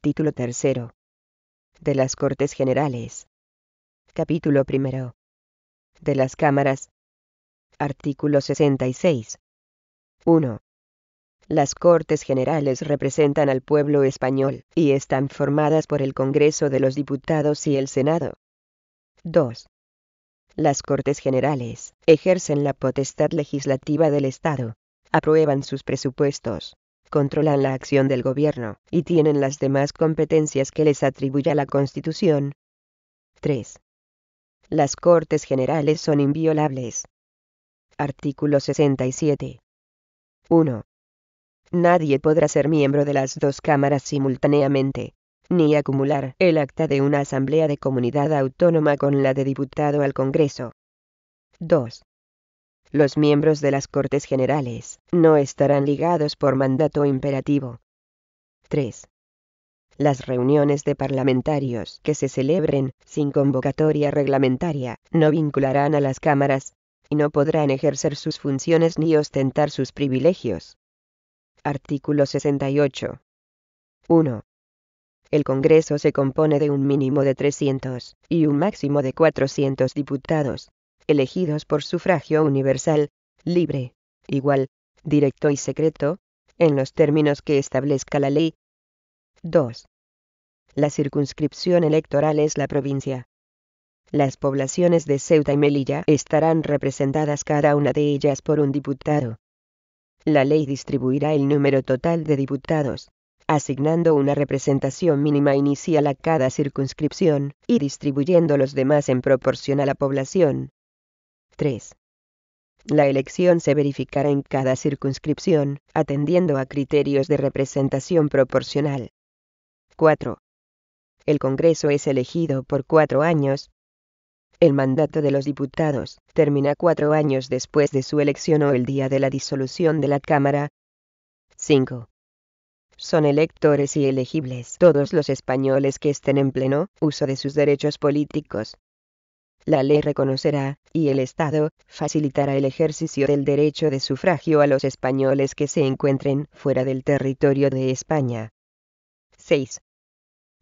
Título tercero. De las Cortes Generales. Capítulo primero. De las Cámaras. Artículo 66. 1. Las Cortes Generales representan al pueblo español, y están formadas por el Congreso de los Diputados y el Senado. 2. Las Cortes Generales ejercen la potestad legislativa del Estado, aprueban sus presupuestos, controlan la acción del gobierno, y tienen las demás competencias que les atribuya la Constitución. 3. Las Cortes Generales son inviolables. Artículo 67. 1. Nadie podrá ser miembro de las dos cámaras simultáneamente, ni acumular el acta de una asamblea de comunidad autónoma con la de diputado al Congreso. 2. Los miembros de las Cortes Generales no estarán ligados por mandato imperativo. 3. Las reuniones de parlamentarios que se celebren sin convocatoria reglamentaria no vincularán a las cámaras, y no podrán ejercer sus funciones ni ostentar sus privilegios. Artículo 68. 1. El Congreso se compone de un mínimo de 300 y un máximo de 400 diputados, elegidos por sufragio universal, libre, igual, directo y secreto, en los términos que establezca la ley. 2. La circunscripción electoral es la provincia. Las poblaciones de Ceuta y Melilla estarán representadas cada una de ellas por un diputado. La ley distribuirá el número total de diputados, asignando una representación mínima inicial a cada circunscripción, y distribuyendo los demás en proporción a la población. 3. La elección se verificará en cada circunscripción, atendiendo a criterios de representación proporcional. 4. El Congreso es elegido por 4 años. El mandato de los diputados termina 4 años después de su elección o el día de la disolución de la Cámara. 5. Son electores y elegibles todos los españoles que estén en pleno uso de sus derechos políticos. La ley reconocerá, y el Estado facilitará el ejercicio del derecho de sufragio a los españoles que se encuentren fuera del territorio de España. 6.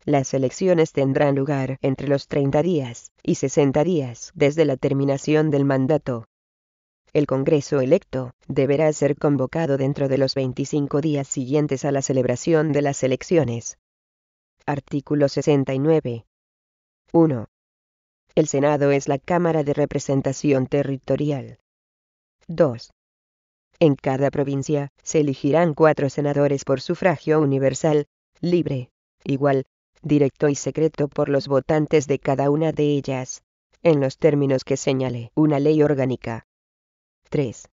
Las elecciones tendrán lugar entre los 30 días y 60 días desde la terminación del mandato. El Congreso electo deberá ser convocado dentro de los 25 días siguientes a la celebración de las elecciones. Artículo 69. 1. El Senado es la Cámara de Representación Territorial. 2. En cada provincia se elegirán 4 senadores por sufragio universal, libre, igual, directo y secreto por los votantes de cada una de ellas, en los términos que señale una ley orgánica. 3.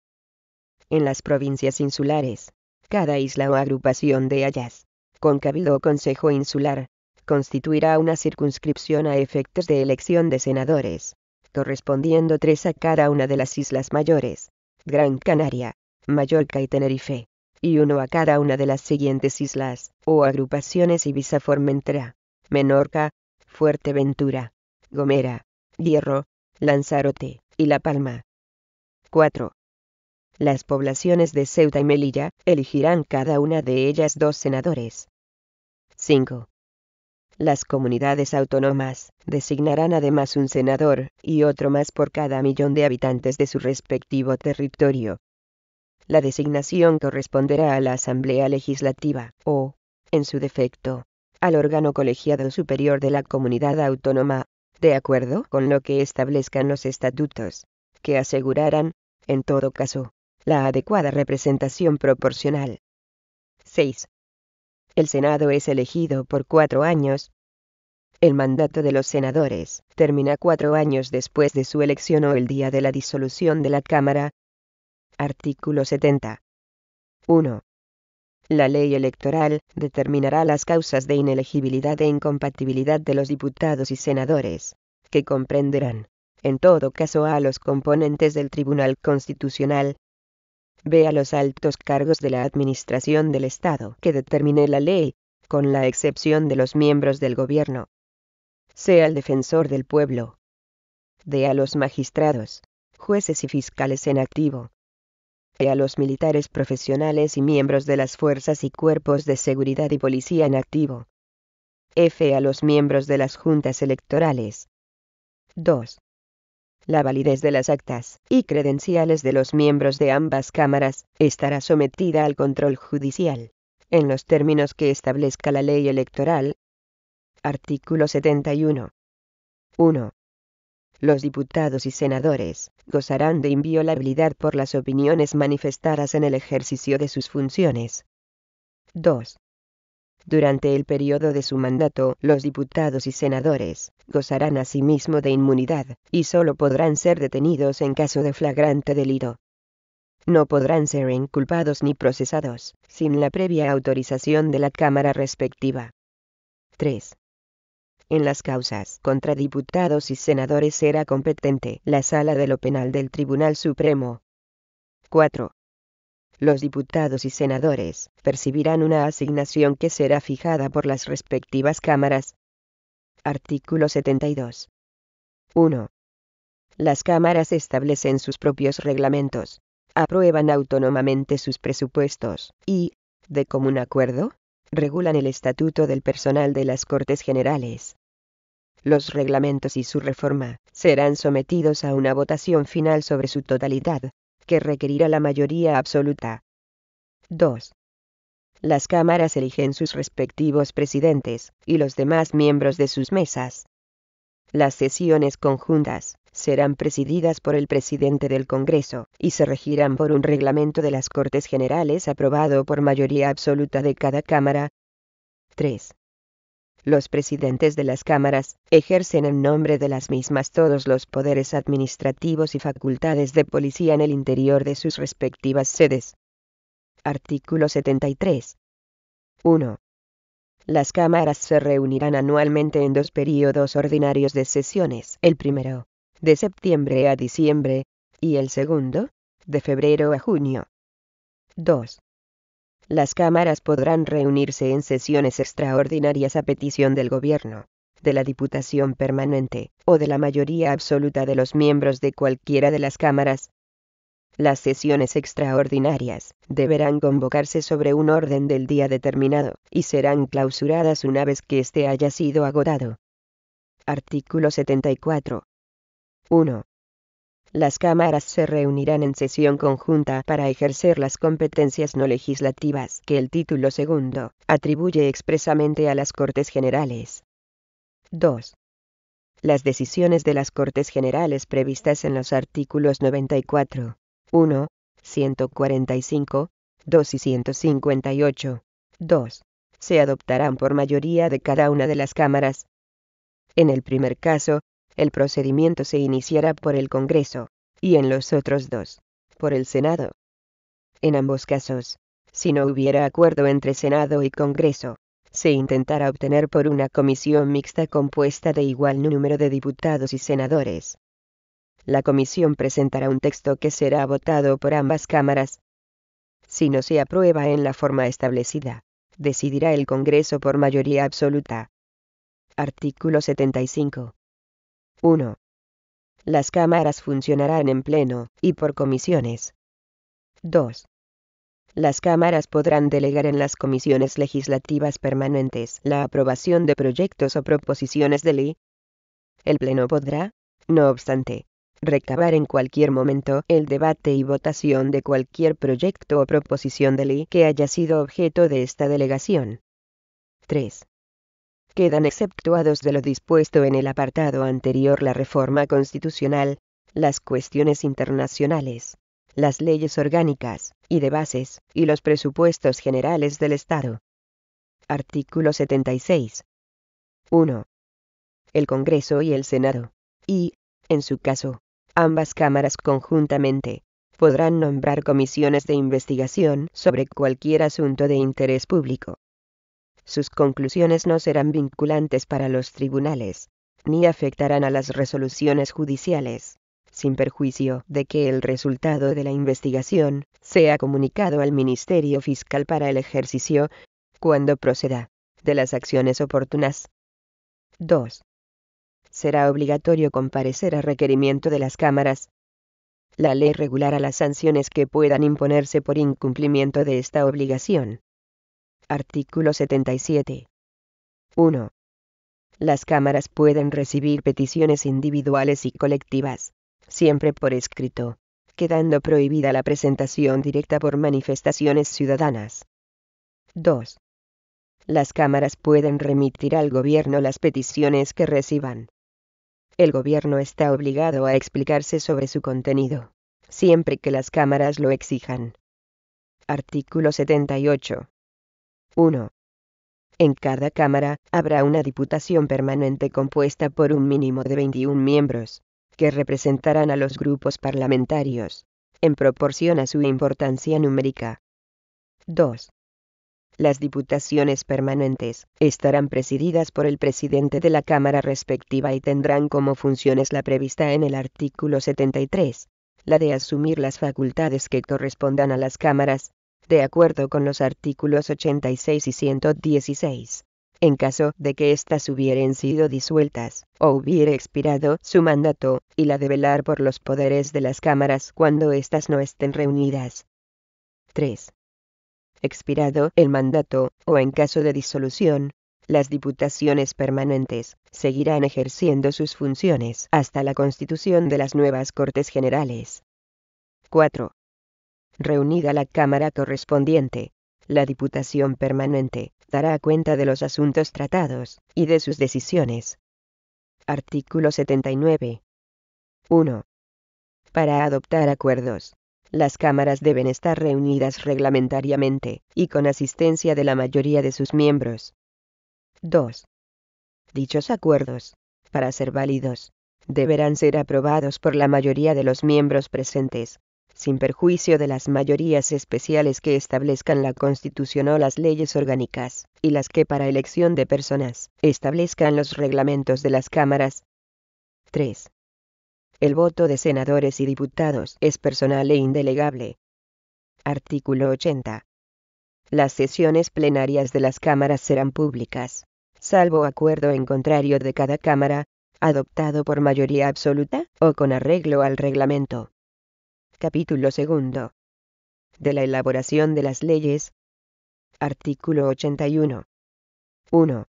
En las provincias insulares, cada isla o agrupación de ellas, con cabildo o consejo insular, constituirá una circunscripción a efectos de elección de senadores, correspondiendo 3 a cada una de las islas mayores, Gran Canaria, Mallorca y Tenerife, y 1 a cada una de las siguientes islas, o agrupaciones: Ibiza, Formentera, Menorca, Fuerteventura, Gomera, Hierro, Lanzarote, y La Palma. 4. Las poblaciones de Ceuta y Melilla elegirán cada una de ellas 2 senadores. 5. Las comunidades autónomas designarán además un senador, y otro más por cada millón de habitantes de su respectivo territorio. La designación corresponderá a la Asamblea Legislativa, o, en su defecto, al órgano colegiado superior de la comunidad autónoma, de acuerdo con lo que establezcan los estatutos, que asegurarán, en todo caso, la adecuada representación proporcional. 6. El Senado es elegido por 4 años. El mandato de los senadores termina 4 años después de su elección o el día de la disolución de la Cámara. Artículo 70. 1. La ley electoral determinará las causas de inelegibilidad e incompatibilidad de los diputados y senadores, que comprenderán, en todo caso, a los componentes del Tribunal Constitucional. B. A los altos cargos de la Administración del Estado que determine la ley, con la excepción de los miembros del Gobierno. C. Al defensor del pueblo. D. A los magistrados, jueces y fiscales en activo. E. A los militares profesionales y miembros de las fuerzas y cuerpos de seguridad y policía en activo. F. A los miembros de las juntas electorales. 2. La validez de las actas y credenciales de los miembros de ambas cámaras estará sometida al control judicial, en los términos que establezca la ley electoral. Artículo 71. 1. Los diputados y senadores gozarán de inviolabilidad por las opiniones manifestadas en el ejercicio de sus funciones. 2. Durante el periodo de su mandato, los diputados y senadores gozarán asimismo de inmunidad, y solo podrán ser detenidos en caso de flagrante delito. No podrán ser inculpados ni procesados, sin la previa autorización de la Cámara respectiva. 3. En las causas contra diputados y senadores será competente la Sala de lo Penal del Tribunal Supremo. 4. Los diputados y senadores percibirán una asignación que será fijada por las respectivas cámaras. Artículo 72. 1. Las cámaras establecen sus propios reglamentos, aprueban autónomamente sus presupuestos y, de común acuerdo, regulan el estatuto del personal de las Cortes Generales. Los reglamentos y su reforma serán sometidos a una votación final sobre su totalidad, que requerirá la mayoría absoluta. 2. Las cámaras eligen sus respectivos presidentes y los demás miembros de sus mesas. Las sesiones conjuntas serán presididas por el presidente del Congreso y se regirán por un reglamento de las Cortes Generales aprobado por mayoría absoluta de cada cámara. 3. Los presidentes de las cámaras ejercen en nombre de las mismas todos los poderes administrativos y facultades de policía en el interior de sus respectivas sedes. Artículo 73. 1. Las cámaras se reunirán anualmente en 2 períodos ordinarios de sesiones, el primero, de septiembre a diciembre, y el segundo, de febrero a junio. 2. Las cámaras podrán reunirse en sesiones extraordinarias a petición del Gobierno, de la Diputación Permanente, o de la mayoría absoluta de los miembros de cualquiera de las cámaras. Las sesiones extraordinarias deberán convocarse sobre un orden del día determinado, y serán clausuradas una vez que éste haya sido agotado. Artículo 74. 1. Las cámaras se reunirán en sesión conjunta para ejercer las competencias no legislativas que el título segundo atribuye expresamente a las Cortes Generales. 2. Las decisiones de las Cortes Generales previstas en los artículos 94, 1, 145, 2 y 158, 2, se adoptarán por mayoría de cada una de las cámaras. En el primer caso, el procedimiento se iniciará por el Congreso, y en los otros dos, por el Senado. En ambos casos, si no hubiera acuerdo entre Senado y Congreso, se intentará obtener por una comisión mixta compuesta de igual número de diputados y senadores. La comisión presentará un texto que será votado por ambas cámaras. Si no se aprueba en la forma establecida, decidirá el Congreso por mayoría absoluta. Artículo 75. 1. Las cámaras funcionarán en pleno y por comisiones. 2. Las cámaras podrán delegar en las comisiones legislativas permanentes la aprobación de proyectos o proposiciones de ley. El Pleno podrá, no obstante, recabar en cualquier momento el debate y votación de cualquier proyecto o proposición de ley que haya sido objeto de esta delegación. 3. Quedan exceptuados de lo dispuesto en el apartado anterior la reforma constitucional, las cuestiones internacionales, las leyes orgánicas y de bases, y los presupuestos generales del Estado. Artículo 76. 1. El Congreso y el Senado, y, en su caso, ambas cámaras conjuntamente, podrán nombrar comisiones de investigación sobre cualquier asunto de interés público. Sus conclusiones no serán vinculantes para los tribunales, ni afectarán a las resoluciones judiciales, sin perjuicio de que el resultado de la investigación sea comunicado al Ministerio Fiscal para el ejercicio, cuando proceda, de las acciones oportunas. 2. Será obligatorio comparecer a requerimiento de las cámaras. La ley regulará las sanciones que puedan imponerse por incumplimiento de esta obligación. Artículo 77. 1. Las cámaras pueden recibir peticiones individuales y colectivas, siempre por escrito, quedando prohibida la presentación directa por manifestaciones ciudadanas. 2. Las cámaras pueden remitir al gobierno las peticiones que reciban. El gobierno está obligado a explicarse sobre su contenido, siempre que las cámaras lo exijan. Artículo 78. 1. En cada cámara, habrá una diputación permanente compuesta por un mínimo de 21 miembros, que representarán a los grupos parlamentarios, en proporción a su importancia numérica. 2. Las diputaciones permanentes estarán presididas por el presidente de la Cámara respectiva y tendrán como funciones la prevista en el artículo 73, la de asumir las facultades que correspondan a las cámaras, de acuerdo con los artículos 86 y 116, en caso de que éstas hubieren sido disueltas, o hubiere expirado su mandato, y la de velar por los poderes de las cámaras cuando éstas no estén reunidas. 3. Expirado el mandato, o en caso de disolución, las diputaciones permanentes seguirán ejerciendo sus funciones hasta la constitución de las nuevas Cortes Generales. 4. Reunida la Cámara correspondiente, la Diputación Permanente dará cuenta de los asuntos tratados y de sus decisiones. Artículo 79. 1. Para adoptar acuerdos, las cámaras deben estar reunidas reglamentariamente y con asistencia de la mayoría de sus miembros. 2. Dichos acuerdos, para ser válidos, deberán ser aprobados por la mayoría de los miembros presentes, sin perjuicio de las mayorías especiales que establezcan la Constitución o las leyes orgánicas, y las que para elección de personas establezcan los reglamentos de las cámaras. 3. El voto de senadores y diputados es personal e indelegable. Artículo 80. Las sesiones plenarias de las cámaras serán públicas, salvo acuerdo en contrario de cada cámara, adoptado por mayoría absoluta o con arreglo al reglamento. Capítulo 2. De la elaboración de las leyes. Artículo 81. 1.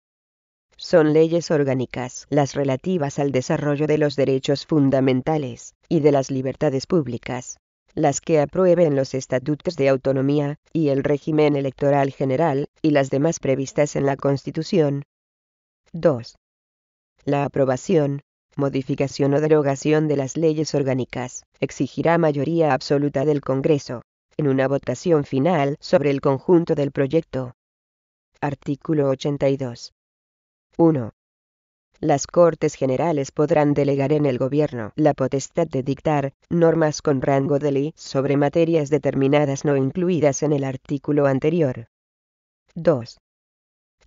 Son leyes orgánicas las relativas al desarrollo de los derechos fundamentales y de las libertades públicas, las que aprueben los estatutos de autonomía y el régimen electoral general y las demás previstas en la Constitución. 2. La aprobación, modificación o derogación de las leyes orgánicas exigirá mayoría absoluta del Congreso, en una votación final sobre el conjunto del proyecto. Artículo 82. 1. Las Cortes Generales podrán delegar en el Gobierno la potestad de dictar normas con rango de ley sobre materias determinadas no incluidas en el artículo anterior. 2.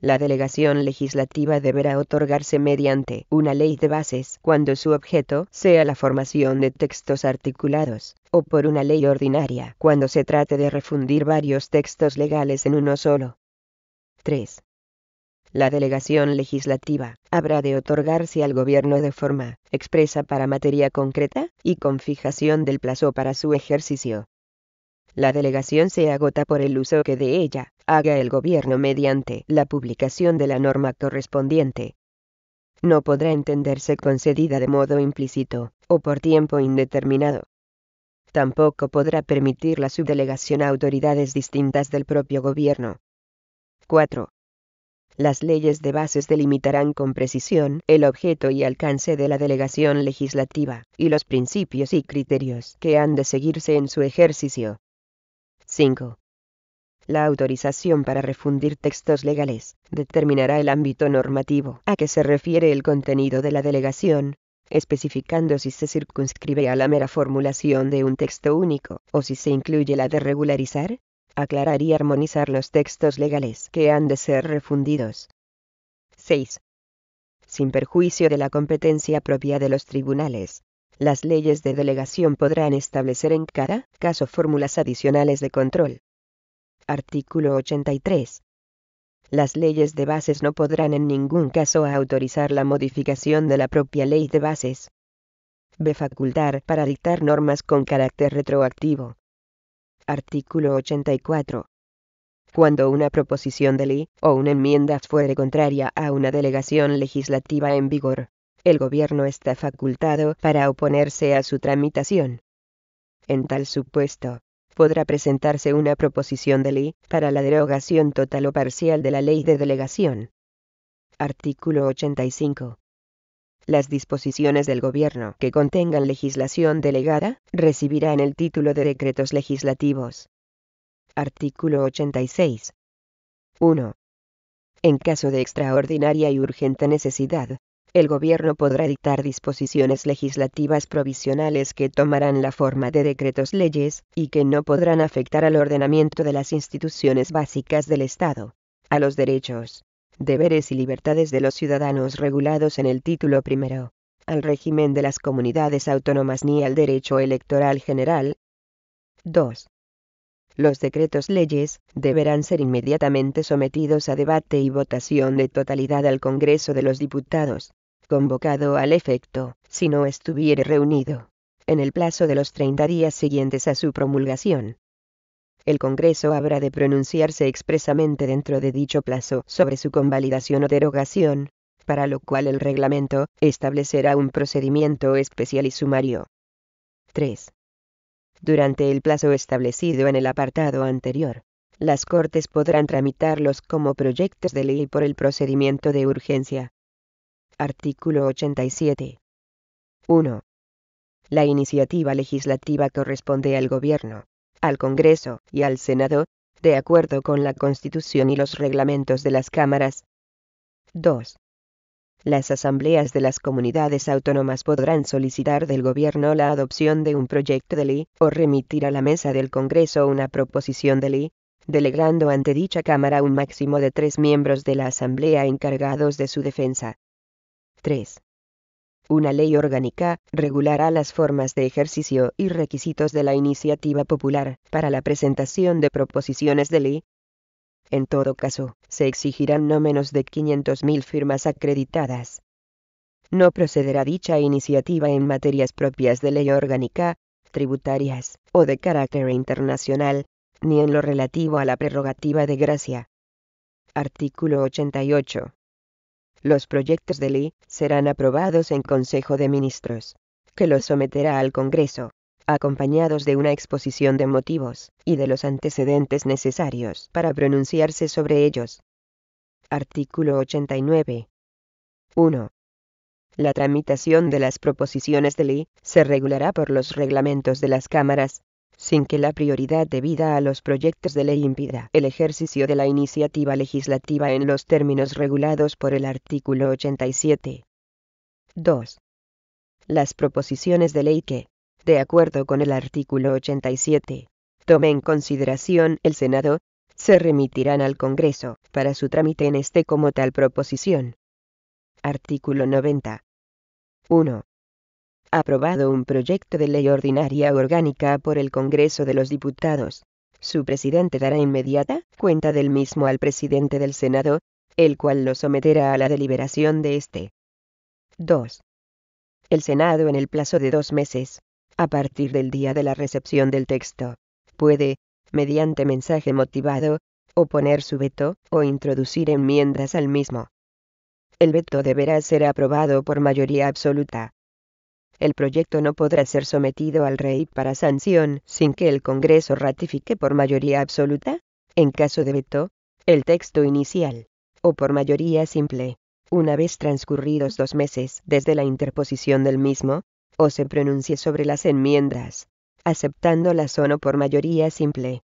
La delegación legislativa deberá otorgarse mediante una ley de bases cuando su objeto sea la formación de textos articulados, o por una ley ordinaria cuando se trate de refundir varios textos legales en uno solo. 3. La delegación legislativa habrá de otorgarse al Gobierno de forma expresa para materia concreta y con fijación del plazo para su ejercicio. La delegación se agota por el uso que de ella haga el Gobierno mediante la publicación de la norma correspondiente. No podrá entenderse concedida de modo implícito o por tiempo indeterminado. Tampoco podrá permitir la subdelegación a autoridades distintas del propio Gobierno. 4. Las leyes de bases delimitarán con precisión el objeto y alcance de la delegación legislativa y los principios y criterios que han de seguirse en su ejercicio. 5. La autorización para refundir textos legales determinará el ámbito normativo a que se refiere el contenido de la delegación, especificando si se circunscribe a la mera formulación de un texto único o si se incluye la de regularizar, aclarar y armonizar los textos legales que han de ser refundidos. 6. Sin perjuicio de la competencia propia de los tribunales, las leyes de delegación podrán establecer en cada caso fórmulas adicionales de control. Artículo 83. Las leyes de bases no podrán en ningún caso autorizar la modificación de la propia ley de bases. B. Facultar para dictar normas con carácter retroactivo. Artículo 84. Cuando una proposición de ley o una enmienda fuere contraria a una delegación legislativa en vigor, el gobierno está facultado para oponerse a su tramitación. En tal supuesto, podrá presentarse una proposición de ley para la derogación total o parcial de la ley de delegación. Artículo 85. Las disposiciones del gobierno que contengan legislación delegada recibirán el título de decretos legislativos. Artículo 86. 1. En caso de extraordinaria y urgente necesidad, el gobierno podrá dictar disposiciones legislativas provisionales que tomarán la forma de decretos leyes, y que no podrán afectar al ordenamiento de las instituciones básicas del Estado, a los derechos, deberes y libertades de los ciudadanos regulados en el título primero, al régimen de las comunidades autónomas ni al derecho electoral general. 2. Los decretos leyes deberán ser inmediatamente sometidos a debate y votación de totalidad al Congreso de los Diputados, convocado al efecto, si no estuviere reunido, en el plazo de los 30 días siguientes a su promulgación. El Congreso habrá de pronunciarse expresamente dentro de dicho plazo sobre su convalidación o derogación, para lo cual el reglamento establecerá un procedimiento especial y sumario. 3. Durante el plazo establecido en el apartado anterior, las Cortes podrán tramitarlos como proyectos de ley por el procedimiento de urgencia. Artículo 87. 1. La iniciativa legislativa corresponde al Gobierno, al Congreso y al Senado, de acuerdo con la Constitución y los reglamentos de las cámaras. 2. Las asambleas de las comunidades autónomas podrán solicitar del Gobierno la adopción de un proyecto de ley o remitir a la mesa del Congreso una proposición de ley, delegando ante dicha Cámara un máximo de 3 miembros de la Asamblea encargados de su defensa. 3. Una ley orgánica regulará las formas de ejercicio y requisitos de la iniciativa popular para la presentación de proposiciones de ley. En todo caso, se exigirán no menos de 500.000 firmas acreditadas. No procederá dicha iniciativa en materias propias de ley orgánica, tributarias, o de carácter internacional, ni en lo relativo a la prerrogativa de gracia. Artículo 88. Los proyectos de ley serán aprobados en Consejo de Ministros, que los someterá al Congreso, acompañados de una exposición de motivos y de los antecedentes necesarios para pronunciarse sobre ellos. Artículo 89. 1. La tramitación de las proposiciones de ley se regulará por los reglamentos de las cámaras, sin que la prioridad debida a los proyectos de ley impida el ejercicio de la iniciativa legislativa en los términos regulados por el artículo 87. 2. Las proposiciones de ley que, de acuerdo con el artículo 87, tome en consideración el Senado, se remitirán al Congreso para su trámite en este como tal proposición. Artículo 90. 1. Aprobado un proyecto de ley ordinaria orgánica por el Congreso de los Diputados, su presidente dará inmediata cuenta del mismo al presidente del Senado, el cual lo someterá a la deliberación de éste. 2. El Senado, en el plazo de 2 meses, a partir del día de la recepción del texto, puede, mediante mensaje motivado, oponer su veto o introducir enmiendas al mismo. El veto deberá ser aprobado por mayoría absoluta. El proyecto no podrá ser sometido al Rey para sanción sin que el Congreso ratifique por mayoría absoluta, en caso de veto, el texto inicial, o por mayoría simple, una vez transcurridos 2 meses desde la interposición del mismo, o se pronuncie sobre las enmiendas, aceptándolas o no por mayoría simple.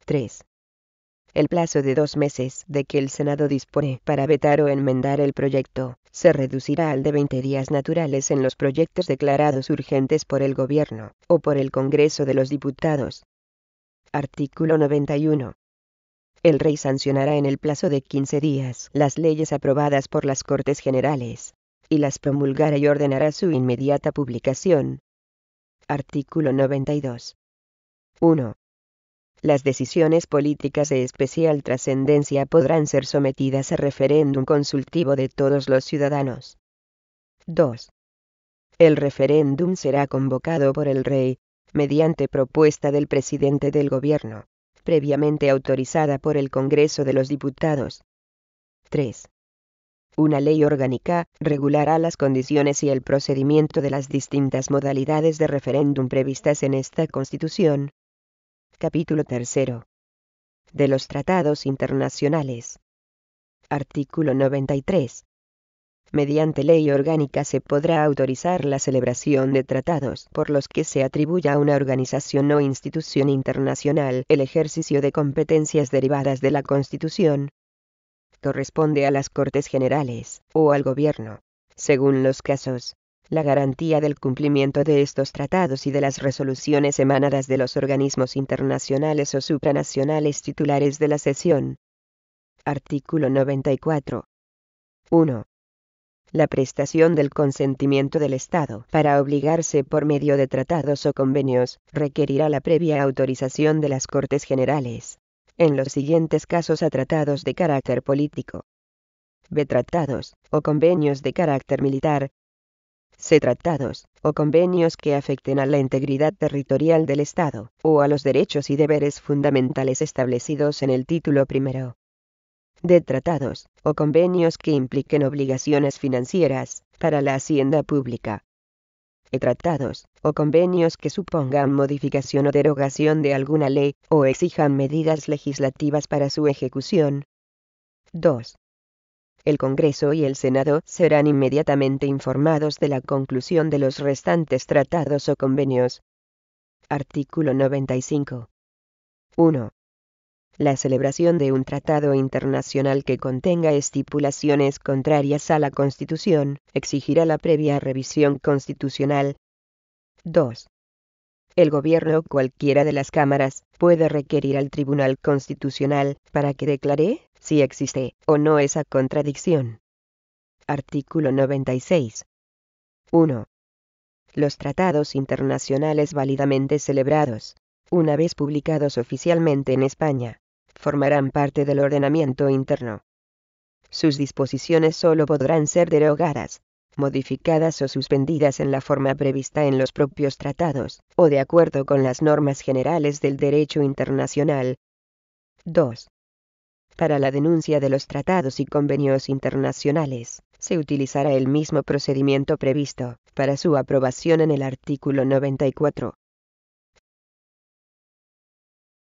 3. El plazo de 2 meses de que el Senado dispone para vetar o enmendar el proyecto, se reducirá al de 20 días naturales en los proyectos declarados urgentes por el Gobierno, o por el Congreso de los Diputados. Artículo 91. El Rey sancionará en el plazo de 15 días las leyes aprobadas por las Cortes Generales, y las promulgará y ordenará su inmediata publicación. Artículo 92. 1. Las decisiones políticas de especial trascendencia podrán ser sometidas a referéndum consultivo de todos los ciudadanos. 2. El referéndum será convocado por el Rey, mediante propuesta del presidente del Gobierno, previamente autorizada por el Congreso de los Diputados. 3. Una ley orgánica regulará las condiciones y el procedimiento de las distintas modalidades de referéndum previstas en esta Constitución. Capítulo 3. De los tratados internacionales. Artículo 93. Mediante ley orgánica se podrá autorizar la celebración de tratados por los que se atribuya a una organización o institución internacional el ejercicio de competencias derivadas de la Constitución. Corresponde a las Cortes Generales, o al Gobierno, según los casos, la garantía del cumplimiento de estos tratados y de las resoluciones emanadas de los organismos internacionales o supranacionales titulares de la sesión. Artículo 94. 1. La prestación del consentimiento del Estado para obligarse por medio de tratados o convenios requerirá la previa autorización de las Cortes Generales. En los siguientes casos a tratados de carácter político. B. Tratados o convenios de carácter militar. C. Tratados o convenios que afecten a la integridad territorial del Estado o a los derechos y deberes fundamentales establecidos en el título primero. D. Tratados o convenios que impliquen obligaciones financieras para la hacienda pública. E. Tratados o convenios que supongan modificación o derogación de alguna ley o exijan medidas legislativas para su ejecución. 2. El Congreso y el Senado serán inmediatamente informados de la conclusión de los restantes tratados o convenios. Artículo 95. 1. La celebración de un tratado internacional que contenga estipulaciones contrarias a la Constitución exigirá la previa revisión constitucional. 2. El Gobierno o cualquiera de las cámaras puede requerir al Tribunal Constitucional para que declare si existe o no esa contradicción. Artículo 96. 1. Los tratados internacionales válidamente celebrados, una vez publicados oficialmente en España, formarán parte del ordenamiento interno. Sus disposiciones solo podrán ser derogadas, modificadas o suspendidas en la forma prevista en los propios tratados, o de acuerdo con las normas generales del derecho internacional. 2. Para la denuncia de los tratados y convenios internacionales, se utilizará el mismo procedimiento previsto para su aprobación en el artículo 94.